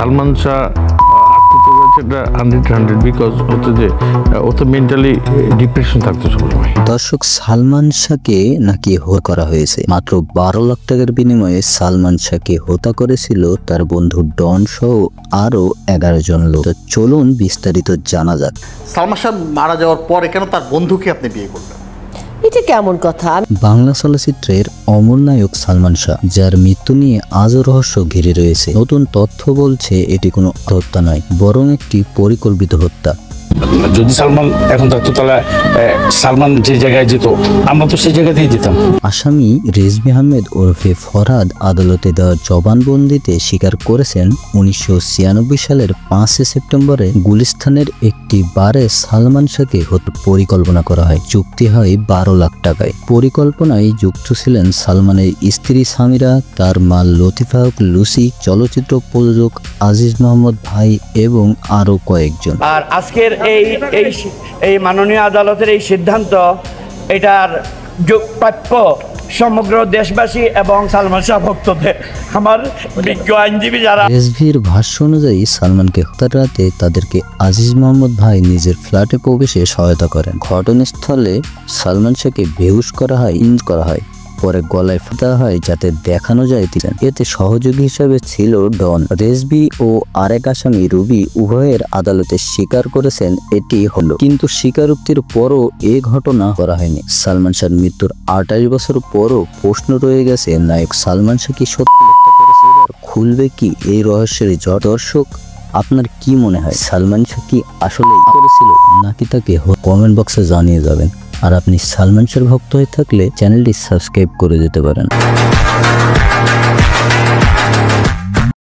সালমান শাহ আত্মহত্যা করেছে এটা 100 বিকজ হচ্ছে যে ও তো মেন্টালি ডিপ্রেশন থাকতো সবসময়। দর্শক, সালমান শাহকে নাকি হত্যা করা হয়েছে। মাত্র 12 লাখ টাকার বিনিময়ে সালমান শাহকে হত্যা করেছিল তার বন্ধু ডন সহ আরো 11 জন লোক। চলুন বিস্তারিত জানা যাক। সালমান শাহ মারা যাওয়ার পরে কেন তার বন্ধুকে আপনি বিয়ে করলেন? এটা কেমন কথা? বাংলা চলচ্চিত্রের অমর নায়ক সালমান শাহ, যার মৃত্যু নিয়ে আজও রহস্য ঘিরে রয়েছে। নতুন তথ্য বলছে এটি কোনো হত্যা নয়, বরং একটি পরিকল্পিত হত্যা। যদি সালমান এখন থাকতো তাহলে সালমান যে জায়গায় যেত আমরা তো সেই জায়গাতেই যেতাম। আসামি রেজভি আহমেদ ওরফে ফরহাদ আদালতে দেওয়া জবানবন্দিতে স্বীকার করেছেন 1996 সালের 5 সেপ্টেম্বরে গুলিস্তানের একটি বারে সালমান শাহকে হত্যার পরিকল্পনা করা হয়। চুক্তি হয় 12 লাখ টাকায়। পরিকল্পনায় যুক্ত ছিলেন সালমানের স্ত্রী সামিরা, তার মা লতিফা লুসি, চলচ্চিত্র প্রযোজক আজিজ মোহাম্মদ ভাই এবং আরো কয়েকজন। আর আজকের এই মাননীয় আদালতের এই সিদ্ধান্ত এটার প্রাপ্য সমগ্র দেশবাসী এবং সালমান শাহ ভক্তদের। আমার বিজ্ঞ আইনজীবী যারা রেজভির ভাষ্য অনুযায়ী সালমানকে হত্যার রাতে তাদেরকে আজিজ মোহাম্মদ ভাই নিজের ফ্ল্যাটে প্রবেশে সহায়তা করেন। ঘটনাস্থলে সালমান শাহকে বেহুশ করা হয়, পরে গলায় ফাঁদা হয় যাতে দেখানো যায় তিনি। এতে সহযোগী হিসেবে ছিল ডন। রেজভি ও আরেক আসামি রুবি উভয়ের আদালতে স্বীকার করেছেন এটি হলো, কিন্তু স্বীকারোক্তির পরও এ ঘটনা করা হয়নি। সালমান শাহর মৃত্যুর 28 বছর পরও প্রশ্ন রয়ে গেছে, নায়ক সালমান শাহ কি সত্যি হত্যা করেছে? খুলবে কি এই রহস্যের জট? দর্শক, আপনার কি মনে হয় সালমান শাহ কি আসলে করেছিল নাকি তাকে? কমেন্ট বক্সে জানিয়ে যাবেন। আর আপনি সালমান শাহর ভক্ত হয়ে থাকলে চ্যানেলটি সাবস্ক্রাইব করে যেতে পারেন।